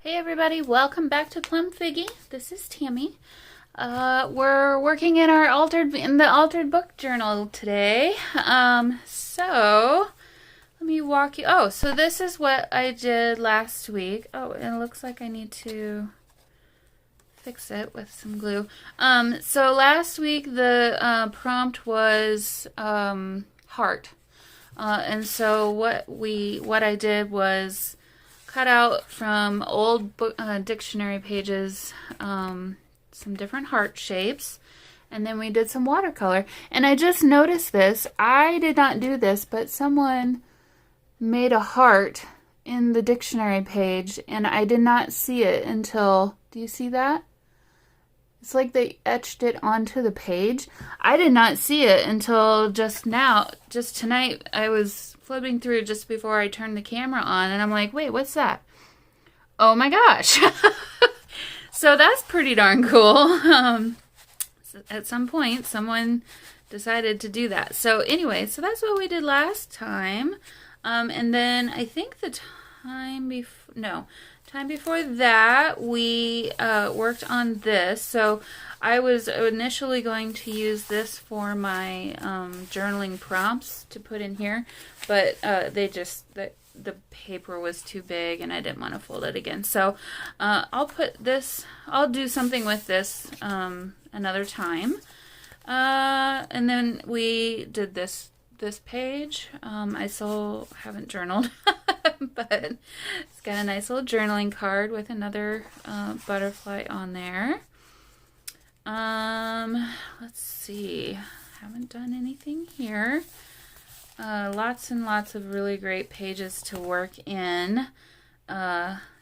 Hey everybody, welcome back to Plum Figgy. This is Tammy. We're working in the altered book journal today. So let me walk you. Oh, so this is what I did last week. Oh, and it looks like I need to fix it with some glue. So last week the prompt was heart, and so what I did was cut out from old book, dictionary pages some different heart shapes, and then we did some watercolor. And I just noticed this. I did not do this, but someone made a heart in the dictionary page, and I did not see it until, do you see that? It's like they etched it onto the page. I did not see it until just now, just tonight. I was flipping through just before I turned the camera on, and I'm like, wait, what's that? Oh my gosh. So that's pretty darn cool. At some point, someone decided to do that. So anyway, so that's what we did last time. And then I think the time before that, we worked on this. So I was initially going to use this for my journaling prompts to put in here, but the paper was too big and I didn't want to fold it again. So I'll do something with this another time. And then we did this page. I still haven't journaled, but it's got a nice little journaling card with another butterfly on there. Let's see. Haven't done anything here. Lots and lots of really great pages to work in.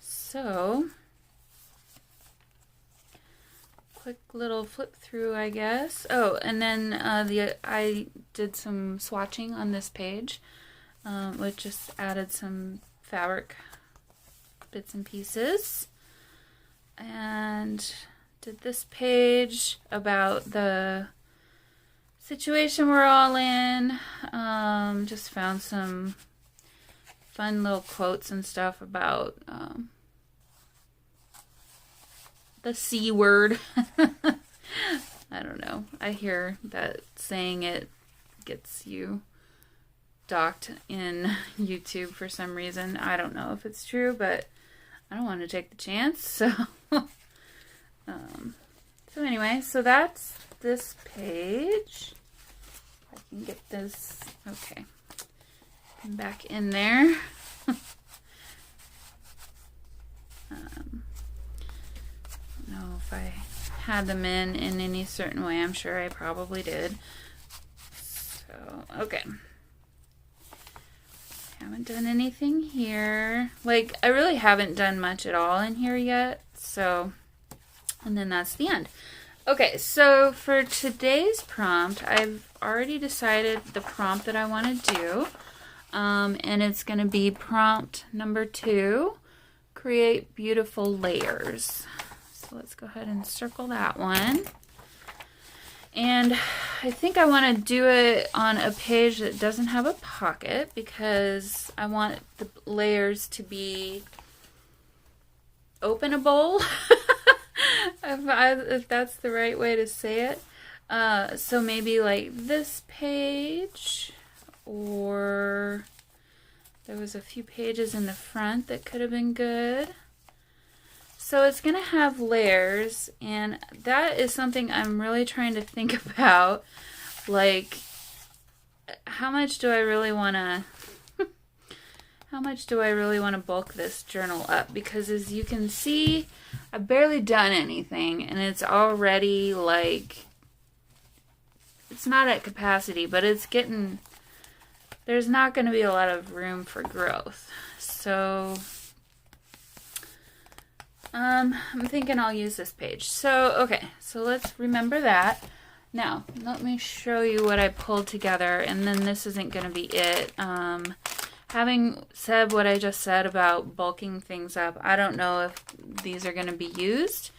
So quick little flip through, I guess. Oh, and then I did some swatching on this page, which just added some fabric bits and pieces, and did this page about the situation we're all in. Just found some fun little quotes and stuff about the C word. I don't know. I hear that saying it gets you docked in YouTube for some reason. I don't know if it's true, but I don't want to take the chance. So, so anyway, so that's this page. I can get this, okay, back in there. I don't know if I had them in any certain way. I'm sure I probably did. So, okay. Haven't done anything here. Like, I really haven't done much at all in here yet. So, and then that's the end. Okay, so for today's prompt, I've already decided the prompt that I want to do. And it's going to be prompt number 2, create beautiful layers. So let's go ahead and circle that one. And I think I want to do it on a page that doesn't have a pocket because I want the layers to be openable. If that's the right way to say it. So maybe like this page, or there was a few pages in the front that could have been good. So it's going to have layers, and that is something I'm really trying to think about. Like, how much do I really want to bulk this journal up? Because as you can see, I've barely done anything, and it's already like, it's not at capacity, but it's getting, there's not going to be a lot of room for growth. So I'm thinking I'll use this page. So, okay, so let's remember that. Now, let me show you what I pulled together, and then this isn't going to be it. Having said what I just said about bulking things up, I don't know if these are going to be used,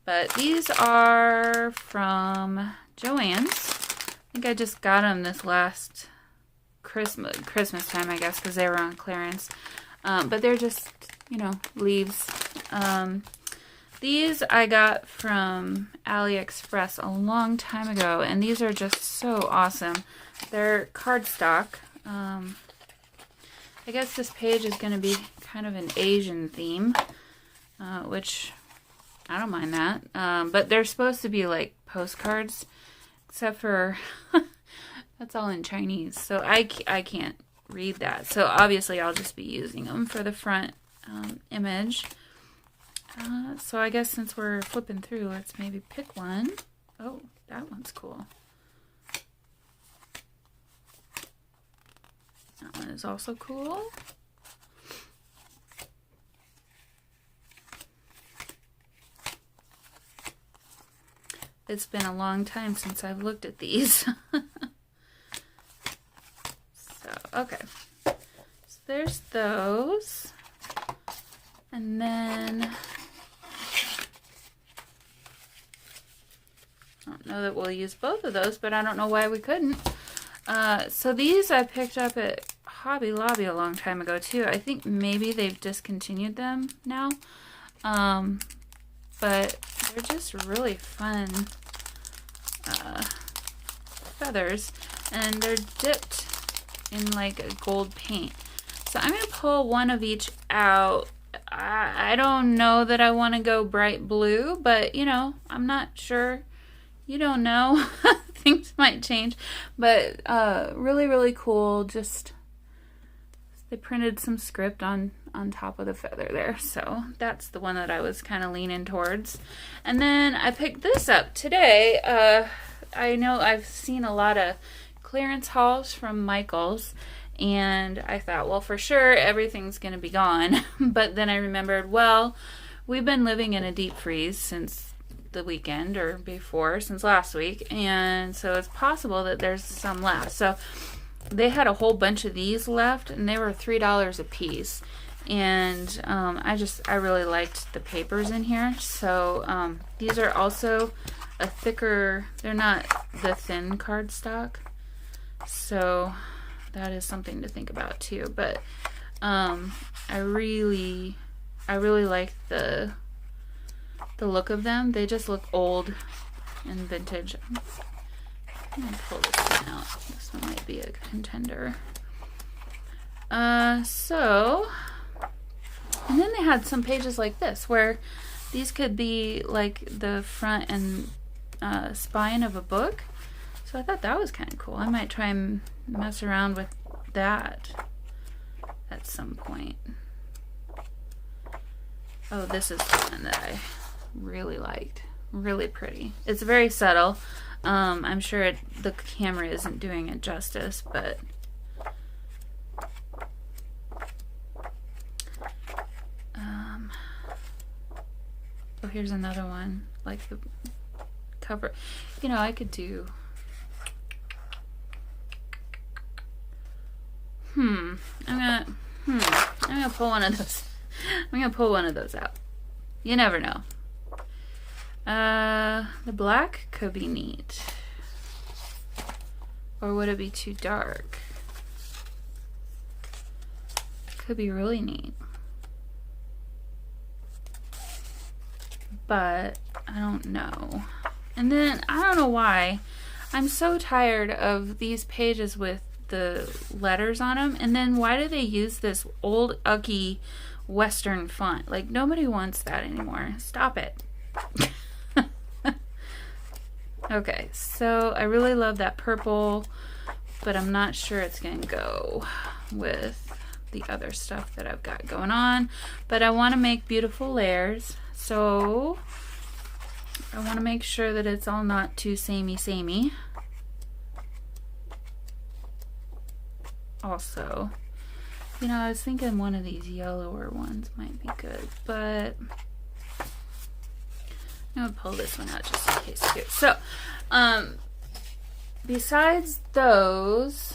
but these are from Joann's. I think I just got them this last Christmas time, I guess, because they were on clearance. But they're just, you know, leaves These I got from AliExpress a long time ago, and these are just so awesome. They're cardstock. I guess this page is going to be kind of an Asian theme, which I don't mind that. But they're supposed to be like postcards, except for that's all in Chinese, so I can't read that. So obviously I'll just be using them for the front image. So I guess since we're flipping through, let's maybe pick one. Oh, that one's cool. That one is also cool. It's been a long time since I've looked at these. So, okay. So there's those. And then I don't know that we'll use both of those, but I don't know why we couldn't. So these I picked up at Hobby Lobby a long time ago too. I think maybe they've discontinued them now. But they're just really fun feathers, and they're dipped in like a gold paint. So I'm going to pull one of each out. I don't know that I want to go bright blue, but you know, I'm not sure. You don't know. Things might change. But really, really cool. Just they printed some script on top of the feather there. So that's the one that I was kind of leaning towards. And then I picked this up today. I know I've seen a lot of clearance hauls from Michaels, and I thought, well, for sure everything's going to be gone. But then I remembered, well, we've been living in a deep freeze since the weekend, or before, since last week, and so it's possible that there's some left. So they had a whole bunch of these left, and they were $3 a piece. And I really liked the papers in here. So these are also a thicker, they're not the thin cardstock, so that is something to think about too. But I really like the look of them. They just look old and vintage. I'm gonna pull this one out. This one might be a contender. So, and then they had some pages like this where these could be like the front and spine of a book. So I thought that was kind of cool. I might try and mess around with that at some point. Oh, this is the one that I really liked. Really pretty. It's very subtle. I'm sure the camera isn't doing it justice, but oh, here's another one, like the cover. You know, I could do I'm gonna pull one of those. I'm gonna pull one of those out. You never know. The black could be neat. Or would it be too dark? Could be really neat. But I don't know. And then I don't know why I'm so tired of these pages with the letters on them. And then why do they use this old ucky Western font? Like, nobody wants that anymore. Stop it. Okay, so I really love that purple, but I'm not sure it's gonna go with the other stuff that I've got going on. But I want to make beautiful layers, so I want to make sure that it's all not too samey. Also, you know, I was thinking one of these yellower ones might be good, but I'm gonna pull this one out just in case too. So, besides those,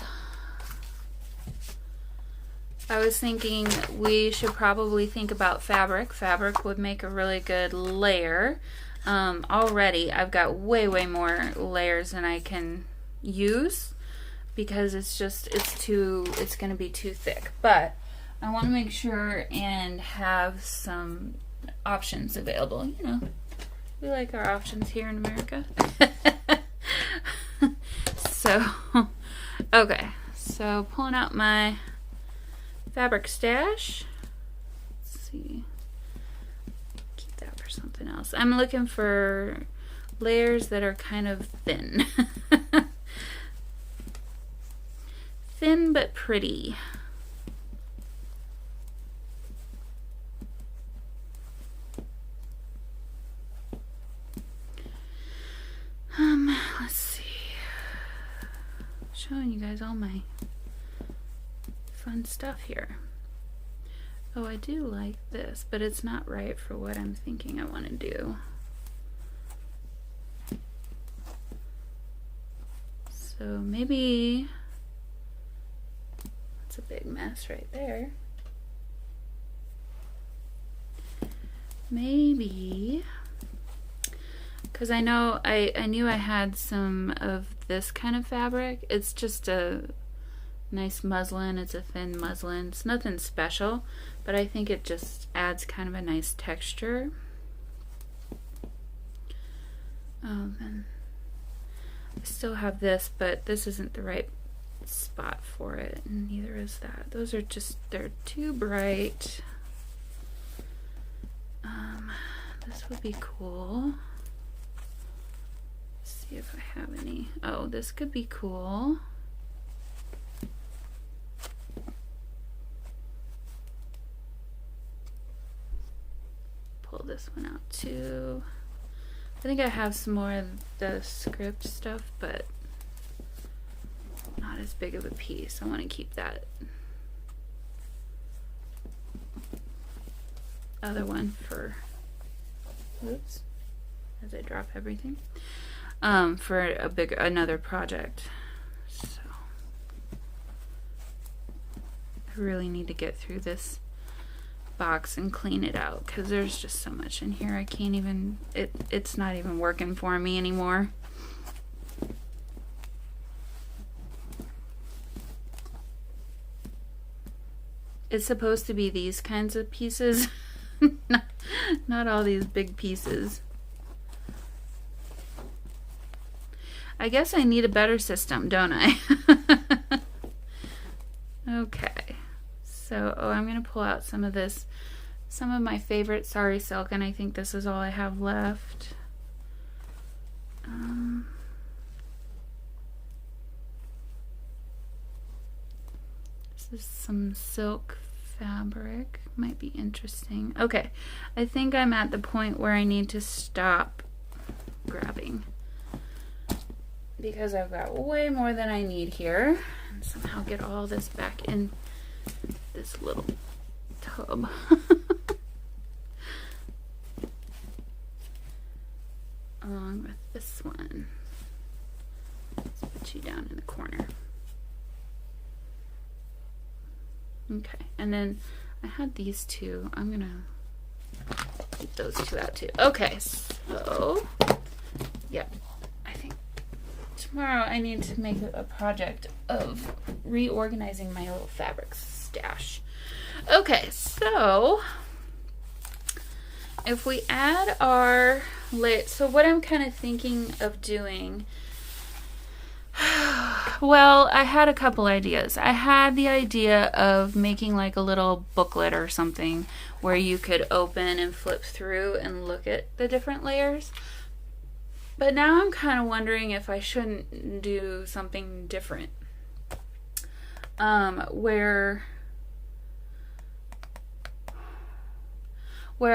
I was thinking we should probably think about fabric. Fabric would make a really good layer. Already, I've got way more layers than I can use because it's going to be too thick. But I want to make sure and have some options available. You know, we like our options here in America. So, okay. So pulling out my fabric stash. Let's see. Keep that for something else. I'm looking for layers that are kind of thin. Thin but pretty. Let's see. Showing you guys all my fun stuff here. Oh, I do like this, but it's not right for what I'm thinking I want to do. So maybe it's a big mess right there. Maybe, because I know I knew I had some of this kind of fabric. It's just a nice muslin. It's a thin muslin. It's nothing special, but I think it just adds kind of a nice texture. Oh, then I still have this, but this isn't the right spot for it, and neither is that. Those are just, they're too bright. This would be cool. Let's see if I have any. Oh, this could be cool. Pull this one out too. I think I have some more of the script stuff, but not as big of a piece. I want to keep that other one for, oops, as I drop everything, for another project. So I really need to get through this box and clean it out, because there's just so much in here. I can't even, it's not even working for me anymore. It's supposed to be these kinds of pieces. Not all these big pieces. I guess I need a better system, don't I? Okay. So, oh, I'm going to pull out some of this, some of my favorite sari silk, and I think this is all I have left. This is some silk fabric. Might be interesting. Okay, I think I'm at the point where I need to stop grabbing, because I've got way more than I need here, and somehow get all this back in this little tub. Along with this one. Let's put you down in the corner. Okay, and then I had these two. I'm gonna keep those two out too. Okay, so yeah, I think tomorrow I need to make a project of reorganizing my little fabric stash. Okay, so if we add our so what I'm kind of thinking of doing, well, I had a couple ideas. I had the idea of making like a little booklet or something where you could open and flip through and look at the different layers. But now I'm kind of wondering if I shouldn't do something different. Where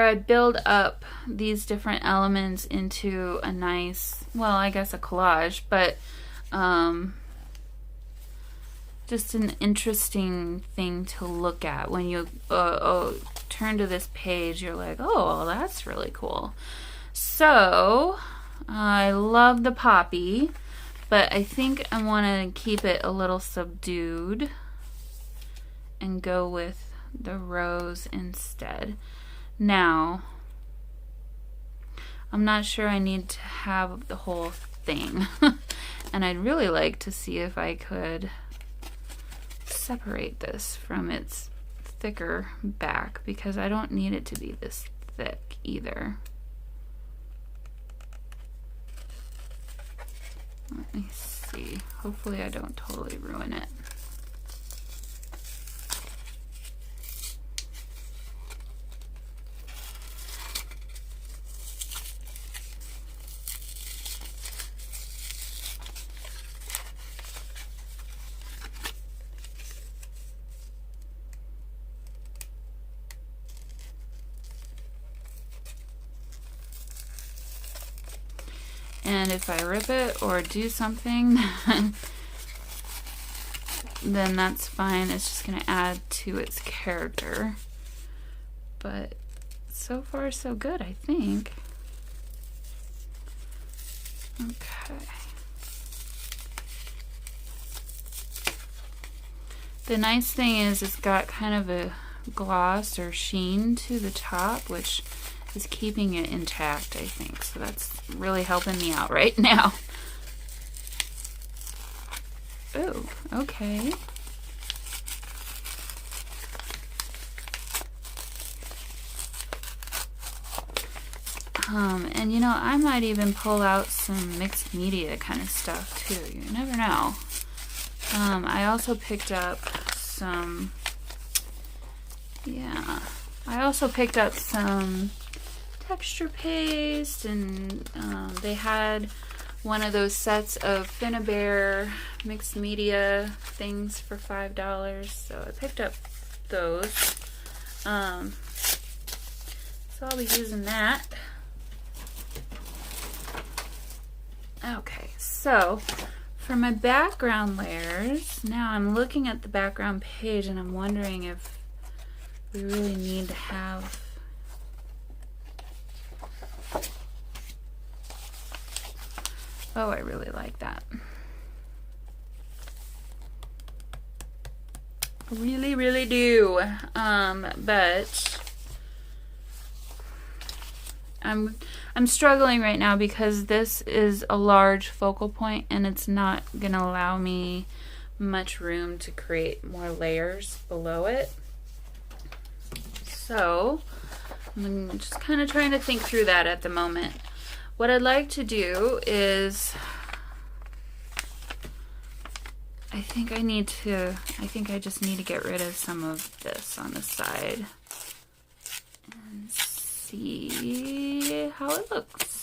I build up these different elements into a nice, well, I guess a collage, but just an interesting thing to look at. When you turn to this page, you're like, oh, well, that's really cool. So I love the poppy, but I think I want to keep it a little subdued and go with the rose instead. Now, I'm not sure I need to have the whole thing. And I'd really like to see if I could separate this from its thicker back, because I don't need it to be this thick either. Let me see. Hopefully I don't totally ruin it. And if I rip it or do something, then that's fine. It's just going to add to its character. But so far so good, I think. Okay. The nice thing is it's got kind of a gloss or sheen to the top, which is keeping it intact, I think. So that's really helping me out right now. Oh, okay. And you know, I might even pull out some mixed media kind of stuff too. You never know. I also picked up some, I also picked up some texture paste, and they had one of those sets of Finnabair mixed media things for $5, so I picked up those. So I'll be using that. Okay, so for my background layers, now I'm looking at the background page and I'm wondering if we really need to have oh, I really like that. Really, really do. But I'm struggling right now because this is a large focal point and it's not gonna allow me much room to create more layers below it. So I'm just kind of trying to think through that at the moment. What I'd like to do is, I think I just need to get rid of some of this on the side and see how it looks.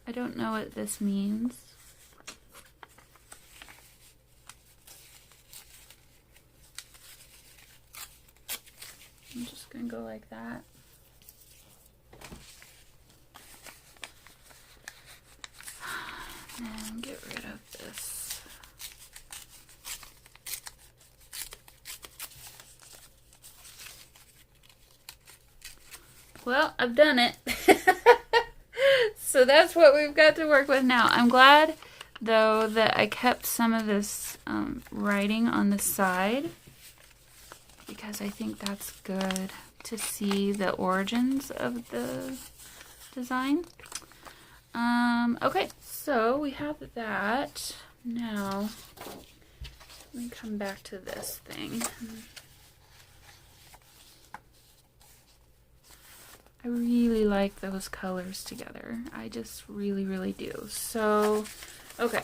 I don't know what this means. I'm just gonna go like that. And get rid of this. Well, I've done it. So that's what we've got to work with now. I'm glad, though, that I kept some of this writing on the side, because I think that's good to see the origins of the design. Okay, so we have that. Now, let me come back to this thing. I really like those colors together. I just really, really do. So, okay.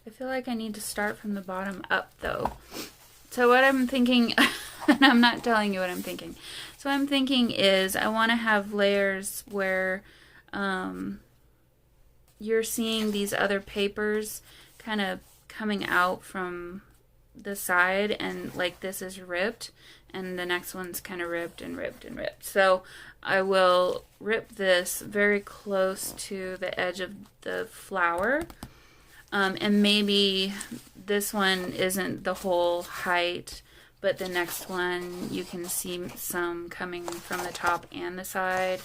I feel like I need to start from the bottom up, though. So what I'm thinking, and I'm not telling you what I'm thinking. So what I'm thinking is I want to have layers where you're seeing these other papers kind of coming out from the side, and like this is ripped and the next one's kind of ripped and ripped and ripped. So I will rip this very close to the edge of the flower, and maybe this one isn't the whole height, but the next one you can see some coming from the top and the side.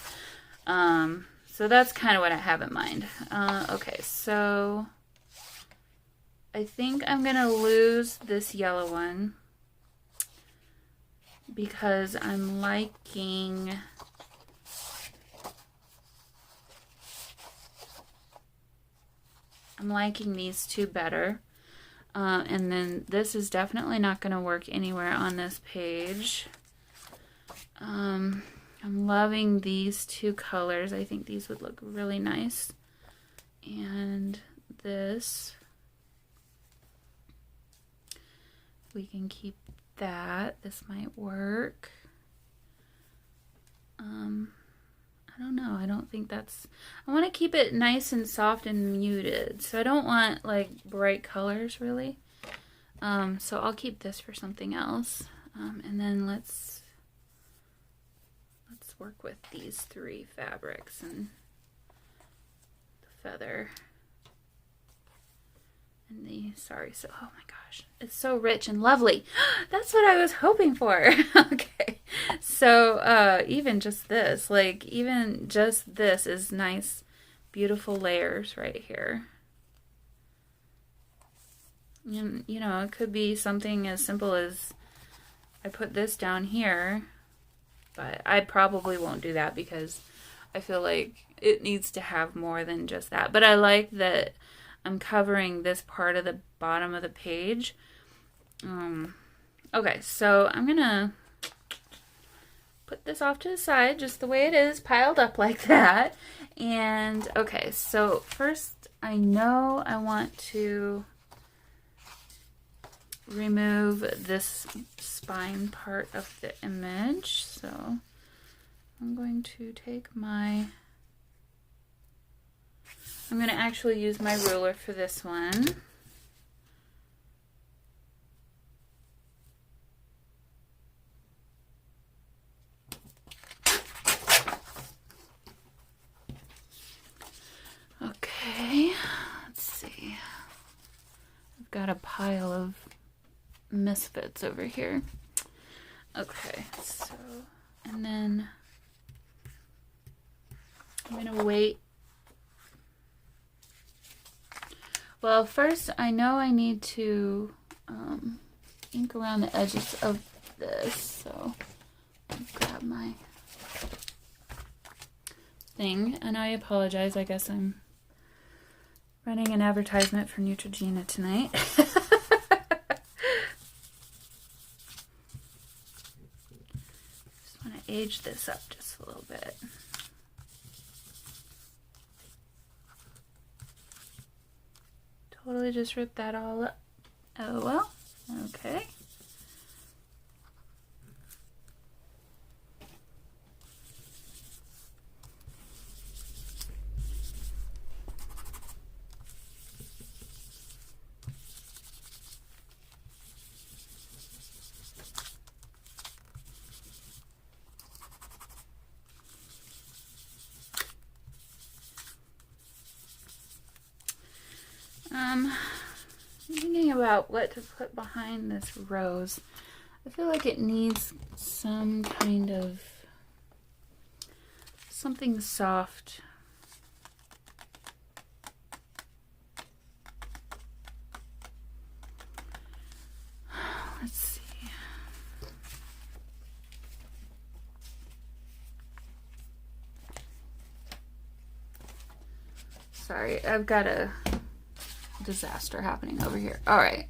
So that's kind of what I have in mind. Okay, so I think I'm going to lose this yellow one because I'm liking these two better. And then this is definitely not going to work anywhere on this page. I'm loving these two colors. I think these would look really nice. And this, we can keep that. This might work. I don't know. I don't think that's... I want to keep it nice and soft and muted. So I don't want like bright colors really. So I'll keep this for something else. And then let's work with these three fabrics and the feather. And the, sorry, so, oh my gosh, it's so rich and lovely. That's what I was hoping for. Okay, so even just this, like even just this is nice, beautiful layers right here. And, you know, it could be something as simple as I put this down here, but I probably won't do that because I feel like it needs to have more than just that. But I like that I'm covering this part of the bottom of the page. Okay, so I'm gonna put this off to the side just the way it is, piled up like that. And okay, so first I know I want to remove this spine part of the image. So I'm going to take my... I'm going to actually use my ruler for this one. Okay, let's see. I've got a pile of misfits over here. Okay, so, and then I'm going to wait. Well, first I know I need to ink around the edges of this, so I'll grab my thing, and I apologize, I guess I'm running an advertisement for Neutrogena tonight. Just want to age this up just a little bit. Totally just ripped that all up. Oh well, okay. I'm thinking about what to put behind this rose. I feel like it needs some kind of something soft. Let's see. Sorry, I've got a disaster happening over here. All right.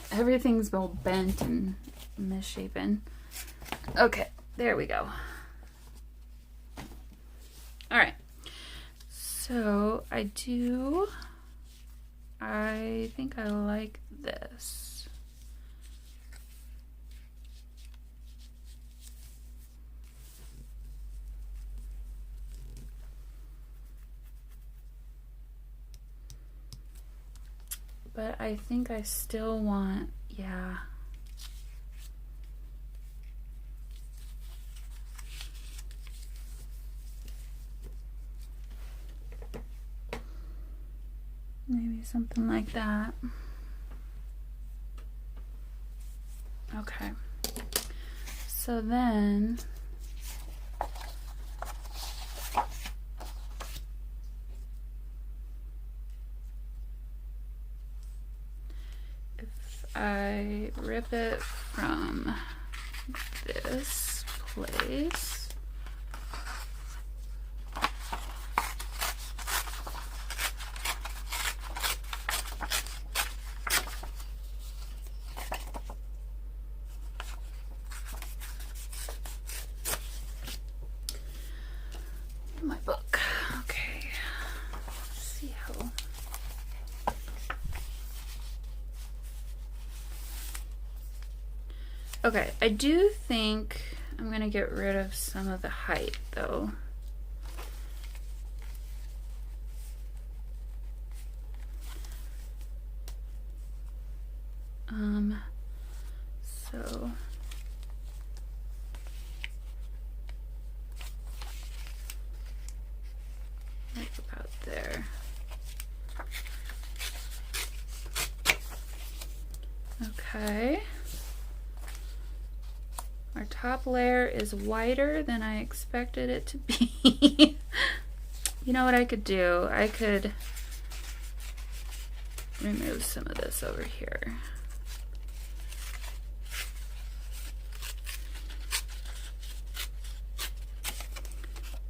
Everything's all bent and misshapen. Okay, there we go. All right. So I think I like this. But I think I still want, yeah. Maybe something like that. Okay. So then I rip it from this place. My book. Okay. Let's see how. Okay, I do think I'm going to get rid of some of the height though. So like about there. Okay. Our top layer is wider than I expected it to be. You know what I could do? I could remove some of this over here.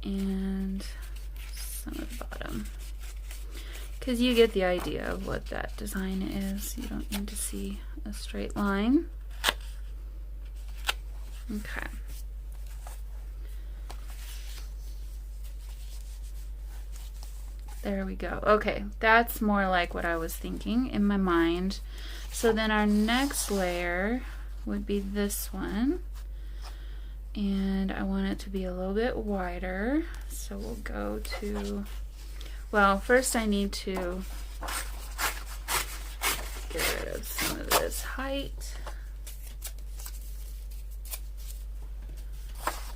And some of the bottom. Because you get the idea of what that design is. You don't need to see a straight line. Okay. There we go. Okay, that's more like what I was thinking in my mind. So then our next layer would be this one. And I want it to be a little bit wider. So we'll go to, well, first I need to get rid of some of this height.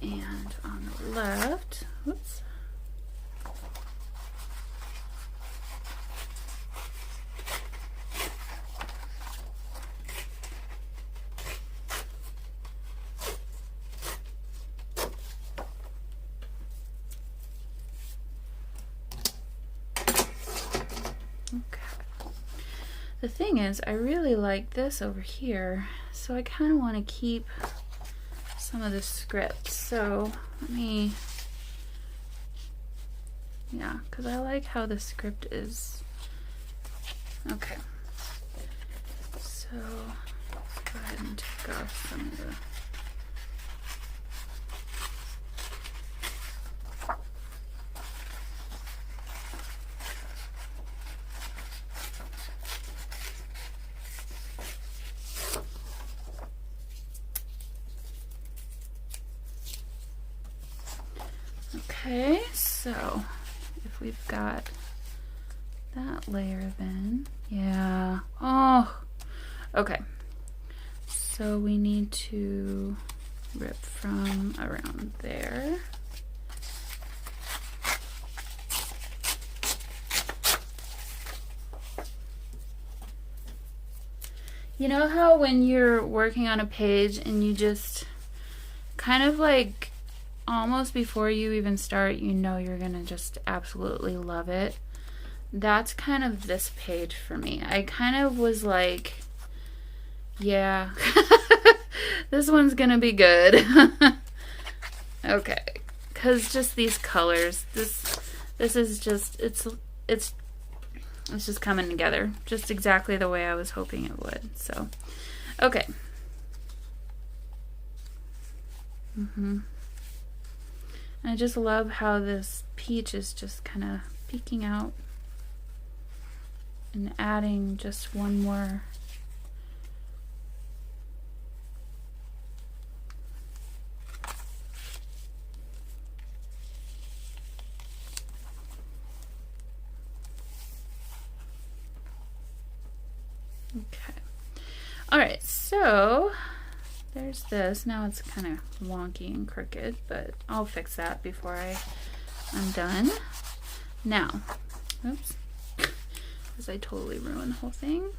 And on the left, whoops. The thing is, I really like this over here, so I kind of want to keep some of the script. So let me, yeah, because I like how the script is. Okay, so let's go ahead and take off some of the Okay, so if we've got that layer then, yeah, oh, okay, so we need to rip from around there. You know how when you're working on a page and you just kind of like almost before you even start, you know you're gonna just absolutely love it. That's kind of this page for me. I kind of was like, yeah, this one's gonna be good. Okay, because just these colors, this is just, it's just coming together just exactly the way I was hoping it would. So, okay. I just love how this peach is just kind of peeking out and adding just one more. Okay. All right, so there's this. Now it's kind of wonky and crooked, but I'll fix that before I'm done. Now, oops, because I totally ruined the whole thing.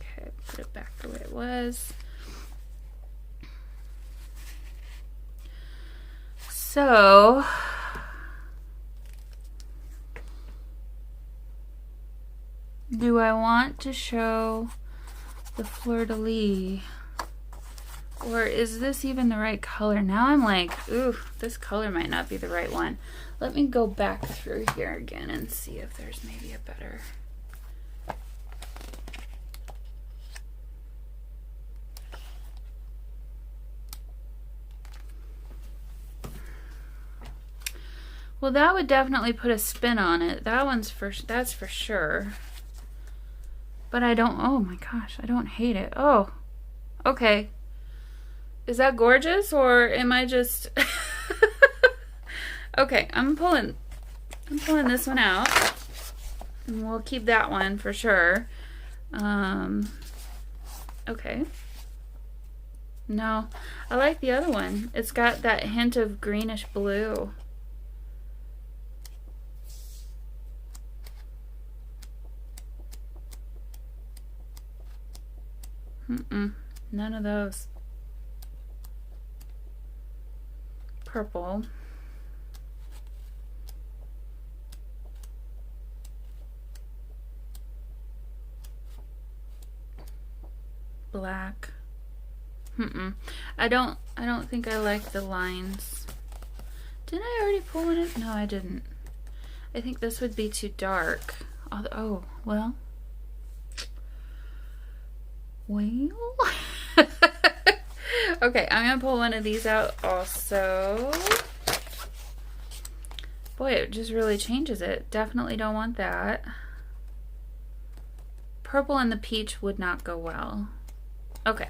Okay, put it back the way it was. So, do I want to show the fleur-de-lis. Or is this even the right color? Now I'm like, ooh, this color might not be the right one. Let me go back through here again and see if there's maybe a better... Well, that would definitely put a spin on it. That's for sure. But I don't, oh my gosh, I don't hate it. Oh, okay. Is that gorgeous, or am I just... Okay, I'm pulling this one out. And we'll keep that one for sure. Okay. No, I like the other one. It's got that hint of greenish blue. None of those. Purple. Black. I don't think I like the lines. Didn't I already pull one in? No, I didn't. I think this would be too dark. Oh, well. Okay, I'm gonna pull one of these out also. Boy, it just really changes it. Definitely don't want that. Purple and the peach would not go well. Okay,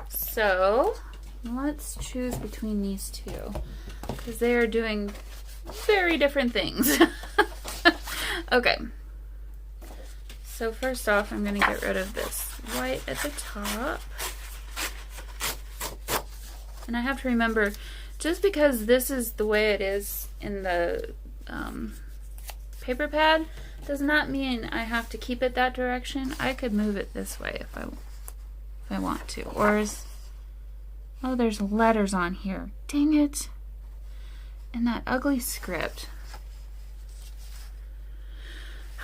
so let's choose between these two because they are doing very different things. Okay, so first off, I'm gonna get rid of this white at the top. And I have to remember, just because this is the way it is in the paper pad, does not mean I have to keep it that direction. I could move it this way if I want to. Or oh, there's letters on here. Dang it. And that ugly script.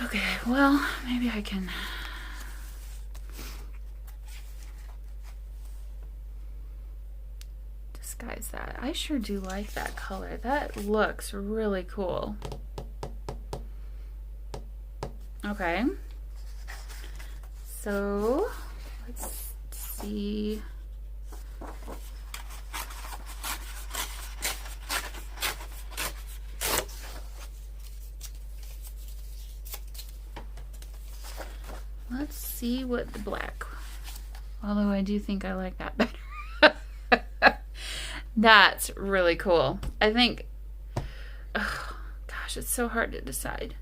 Okay, well, maybe I can... disguise that. I sure do like that color. That looks really cool. Okay. So, let's see. Let's see what the black. Although I do think I like that better. That's really cool. I think, oh, gosh, it's so hard to decide.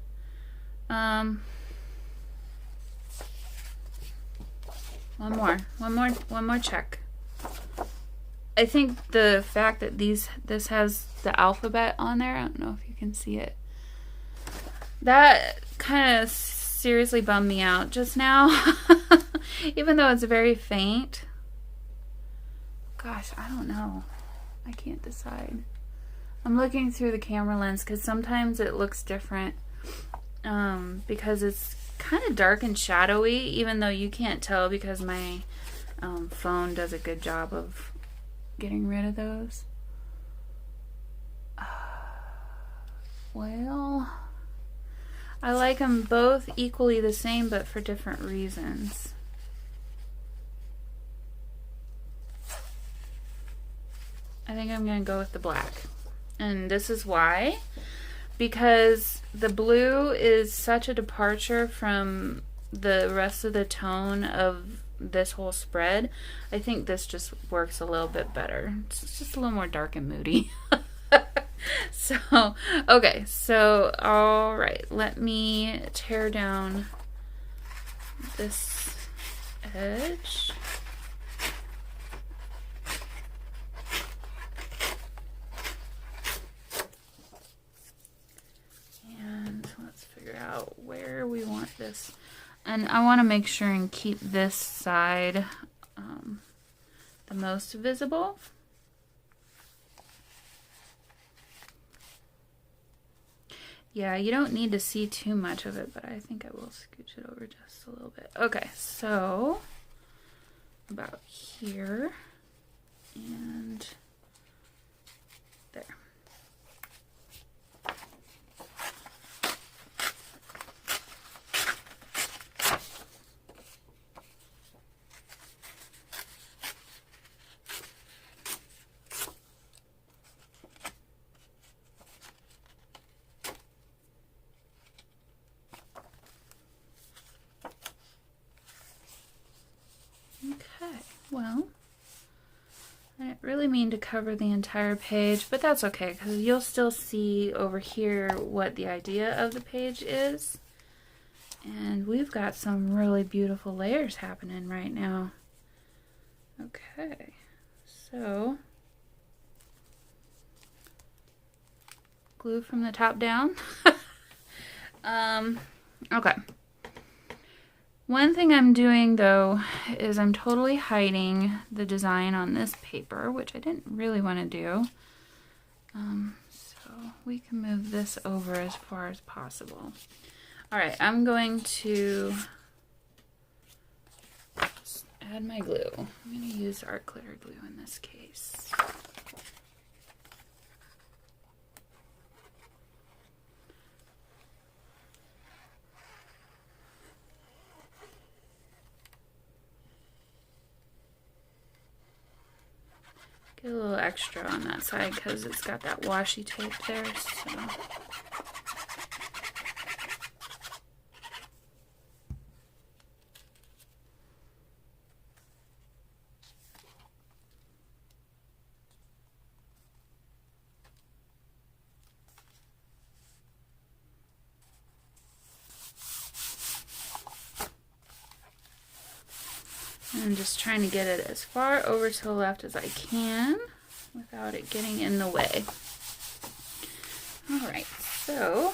One more check. I think the fact that this has the alphabet on there, I don't know if you can see it. That kind of seriously bummed me out just now. Even though it's very faint. Gosh, I don't know. I can't decide. I'm looking through the camera lens because sometimes it looks different because it's kind of dark and shadowy, even though you can't tell because my phone does a good job of getting rid of those. Well, I like them both equally the same, but for different reasons. I think I'm going to go with the black. And this is why. Because the blue is such a departure from the rest of the tone of this whole spread. I think this just works a little bit better. It's just a little more dark and moody. So, okay. So, all right. Let me tear down this edge. Out where we want this, and I want to make sure and keep this side the most visible. Yeah, you don't need to see too much of it, but I think I will scooch it over just a little bit. Okay, so about here and there. Okay, well, I didn't really mean to cover the entire page, but that's okay because you'll still see over here what the idea of the page is. And we've got some really beautiful layers happening right now. Okay, so glue from the top down. Okay. One thing I'm doing though is I'm totally hiding the design on this paper, which I didn't really want to do. So we can move this over as far as possible. All right, I'm going to add my glue. I'm going to use Art Glitter glue in this case. Get a little extra on that side because it's got that washi tape there. So. I'm just trying to get it as far over to the left as I can without it getting in the way. All right, so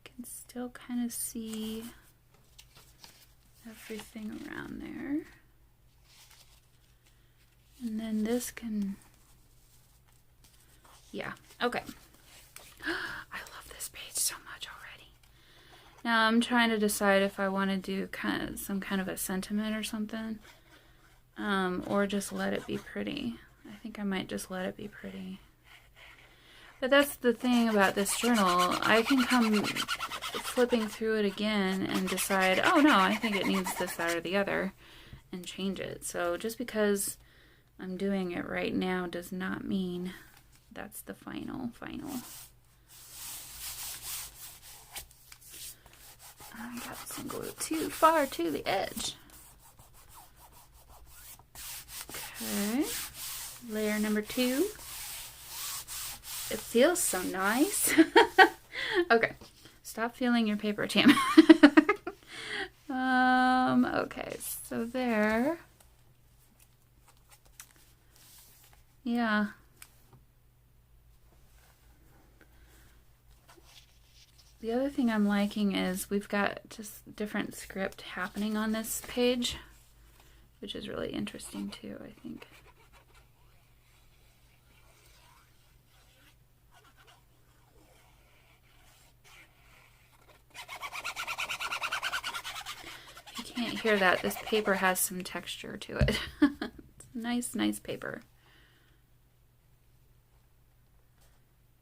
you can still kind of see everything around there. And then this can, yeah, okay. I love this page so much already. Now I'm trying to decide if I want to do some kind of a sentiment or something, or just let it be pretty. I think I might just let it be pretty. But that's the thing about this journal. I can come flipping through it again and decide, oh no, I think it needs this, that, or the other, and change it. So just because I'm doing it right now does not mean that's the final. I got some glue too far to the edge. Okay, layer number 2. It feels so nice. Okay, stop feeling your paper, Tam. Okay, so there. Yeah. The other thing I'm liking is we've got just different script happening on this page, which is really interesting too, I think. If you can't hear that, this paper has some texture to it. It's nice paper.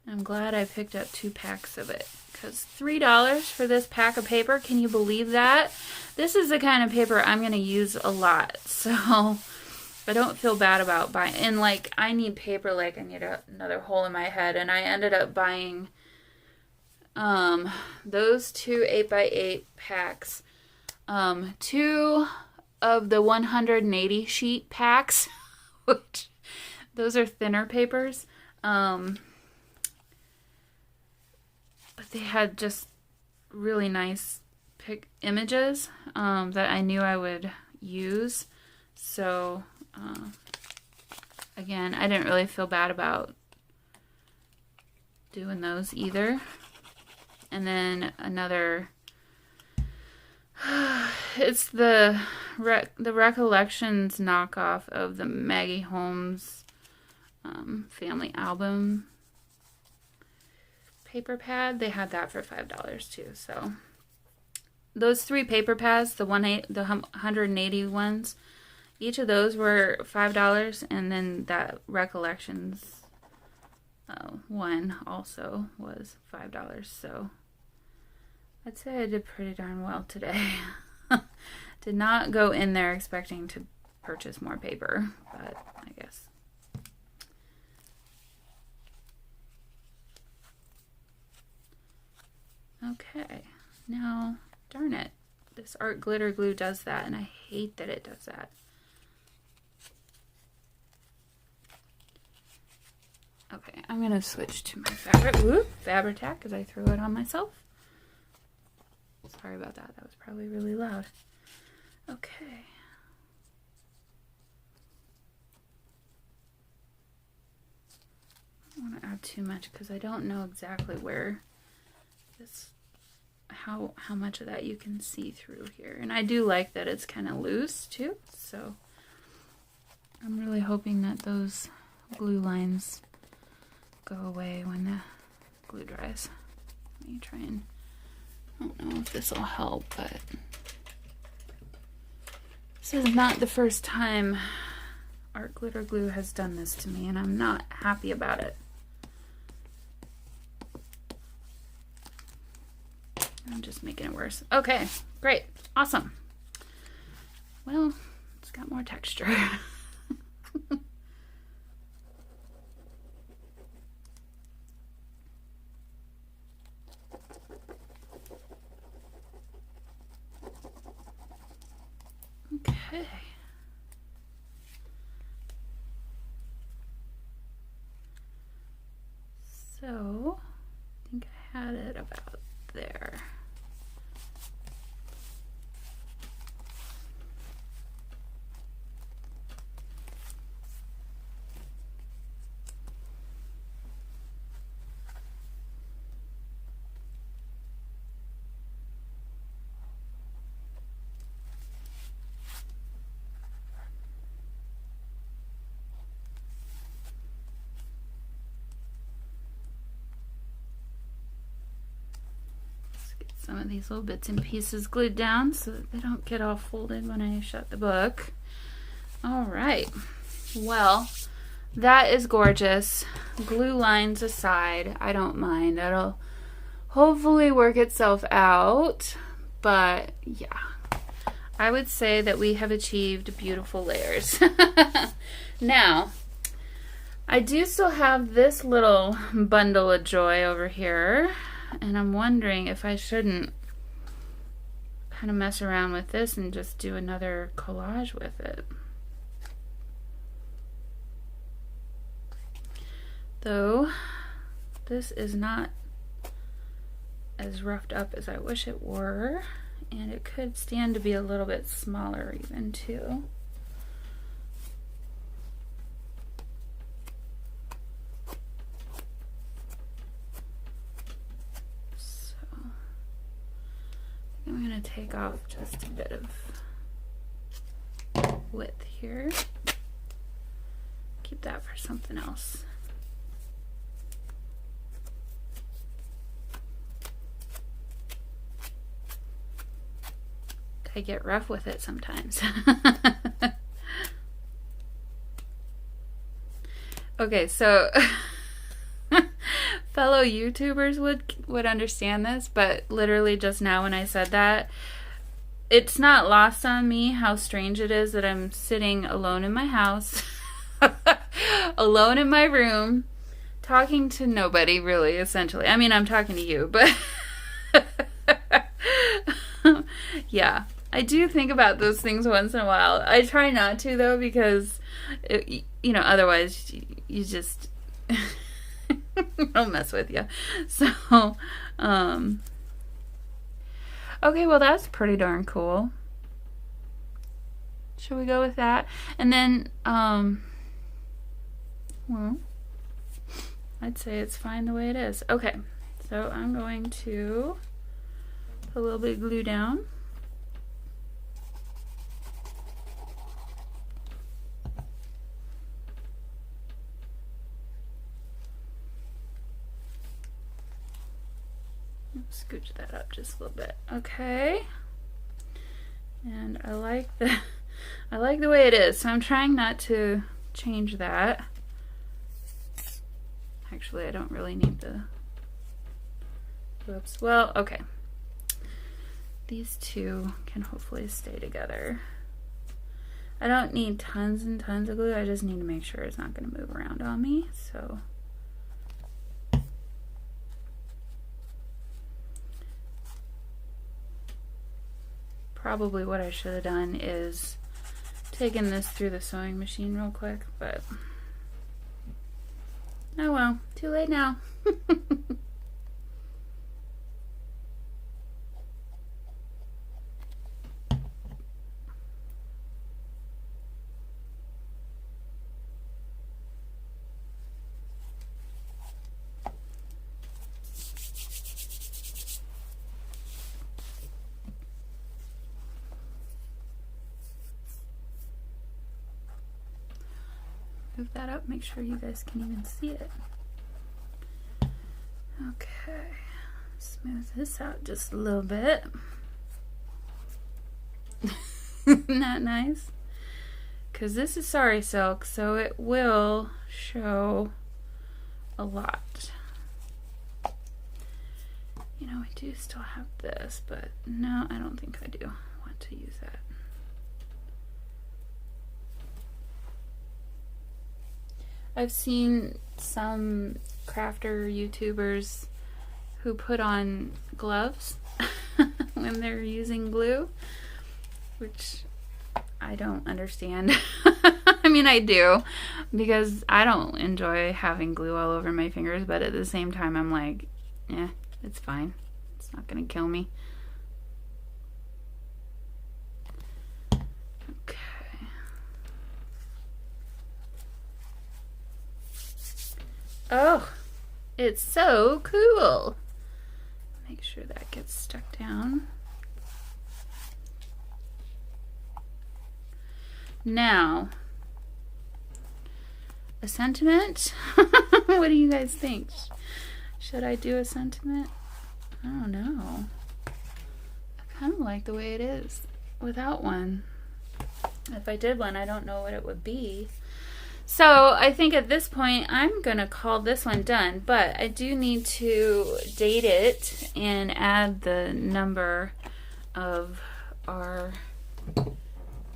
I'm glad I picked up 2 packs of it, because $3 for this pack of paper, can you believe that? This is the kind of paper I'm going to use a lot, so I don't feel bad about buying. And like, I need paper like I need another hole in my head, and I ended up buying those 2 8x8 packs, 2 of the 180 sheet packs, which those are thinner papers. But they had just really nice images that I knew I would use. So, again, I didn't really feel bad about doing those either. And then another, it's the Recollections knockoff of the Maggie Holmes family album. paper pad. They had that for $5 too. So those 3 paper pads, the 180 ones, each of those were $5, and then that Recollections one also was $5. So I'd say I did pretty darn well today. Did not go in there expecting to purchase more paper, but I guess. Okay, now, darn it. This art glitter glue does that, and I hate that it does that. Okay, I'm going to switch to my Fabri-Tac because I threw it on myself. Sorry about that. That was probably really loud. Okay. I don't want to add too much because I don't know exactly where this, how much of that you can see through here. And I do like that it's kind of loose too. So I'm really hoping that those glue lines go away when the glue dries. Let me try and, I don't know if this will help, but this is not the first time art glitter glue has done this to me, and I'm not happy about it. I'm just making it worse. Okay, great, awesome. Well, it's got more texture. Okay. So, I think I had it about there. Some of these little bits and pieces glued down so that they don't get all folded when I shut the book. All right, well, that is gorgeous. Glue lines aside, I don't mind. That'll hopefully work itself out, but yeah, I would say that we have achieved beautiful layers. Now, I do still have this little bundle of joy over here, and I'm wondering if I shouldn't kind of mess around with this and just do another collage with it. Though, this is not as roughed up as I wish it were, and it could stand to be a little bit smaller even too. I'm going to take off just a bit of width here. Keep that for something else. I get rough with it sometimes. Okay, so fellow YouTubers would understand this, but literally just now when I said that, it's not lost on me how strange it is that I'm sitting alone in my house, alone in my room, talking to nobody really, essentially. I mean, I'm talking to you, but yeah, I do think about those things once in a while. I try not to though, because you know, otherwise you just I'll mess with you. So, okay, well, that's pretty darn cool. Should we go with that? And then, well, I'd say it's fine the way it is. Okay, so I'm going to put a little bit of glue down. Scooch that up just a little bit. Okay. And I like the way it is, so I'm trying not to change that. Actually, I don't really need the, whoops. Well, okay. These two can hopefully stay together. I don't need tons and tons of glue. I just need to make sure it's not going to move around on me. So probably what I should have done is taken this through the sewing machine real quick, but oh well, too late now. Move that up, make sure you guys can even see it. Okay, smooth this out just a little bit. Isn't that nice? Because this is sari silk, so it will show a lot. You know, I do still have this, but no, I don't think I do want to use that. I've seen some crafter YouTubers who put on gloves when they're using glue, which I don't understand. I mean, I do, because I don't enjoy having glue all over my fingers, but at the same time, I'm like, yeah, it's fine. It's not gonna kill me. Oh, it's so cool. Make sure that gets stuck down. Now, a sentiment? What do you guys think? Should I do a sentiment? I don't know. I kind of like the way it is without one. If I did one, I don't know what it would be. So I think at this point I'm gonna call this one done, but I do need to date it and add the number of our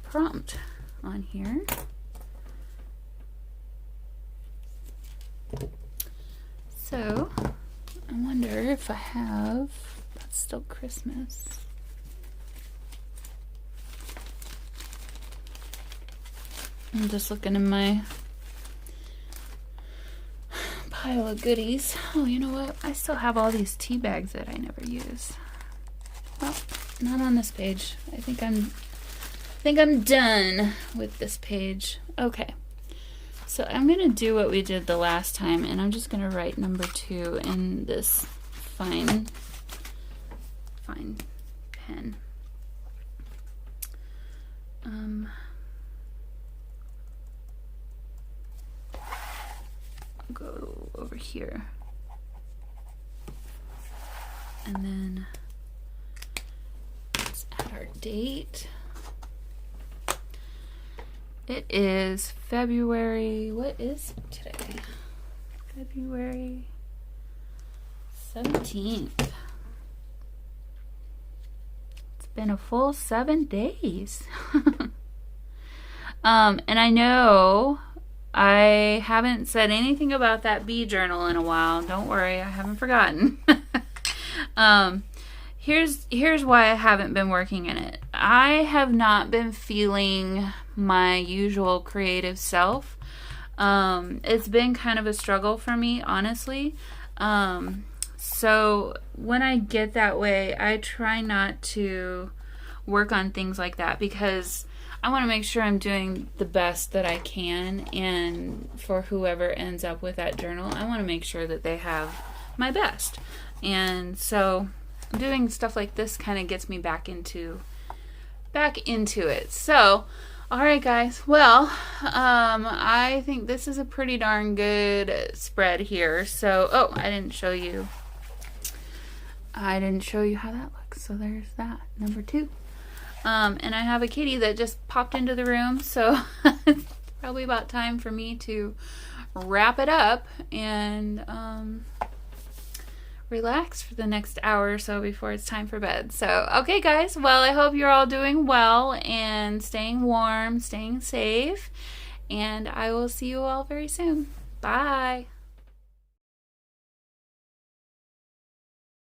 prompt on here. So I wonder if I have, that's still Christmas. I'm just looking in my pile of goodies. Oh, you know what? I still have all these tea bags that I never use. Well, not on this page. I think I'm done with this page. Okay. So I'm going to do what we did the last time, and I'm just going to write number 2 in this fine pen. Go over here, and then let's add our date. It is February, what is today? February 17th. It's been a full 7 days. And I know I haven't said anything about that bee journal in a while. Don't worry, I haven't forgotten. Here's why I haven't been working in it. I have not been feeling my usual creative self. It's been kind of a struggle for me, honestly. So when I get that way, I try not to work on things like that, because I want to make sure I'm doing the best that I can, and for whoever ends up with that journal, I want to make sure that they have my best. And so doing stuff like this kind of gets me back into it. So, all right, guys. Well, I think this is a pretty darn good spread here. So, oh, I didn't show you. I didn't show you how that looks, so there's that, number 2. And I have a kitty that just popped into the room, so it's probably about time for me to wrap it up and relax for the next hour or so before it's time for bed. So, okay guys, well, I hope you're all doing well and staying warm, staying safe, and I will see you all very soon. Bye.